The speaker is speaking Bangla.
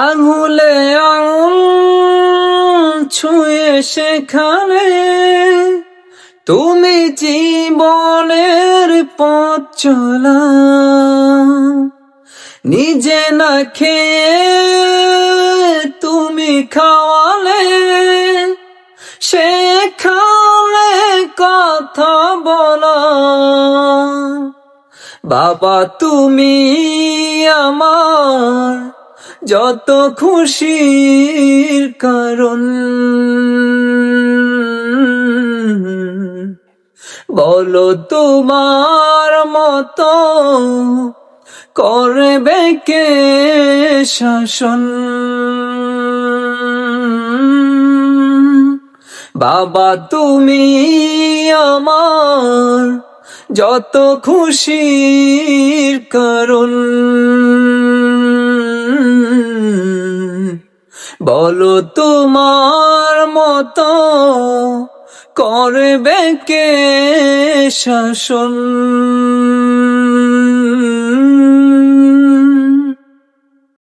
আঙুলে আঙুল ছুঁয়ে সেখানে তুমি জীবনের পথ চলা, নিজে না খেয়ে তুমি খাওয়ালে, সেখানে কথা বলা। বাবা তুমি আমার যত খুশির কারণ, বলো তোমার মতো করবে কে শাসন। বাবা তুমি আমার যত খুশির কারণ, বলো তোমার মতো করবে কে শাসন।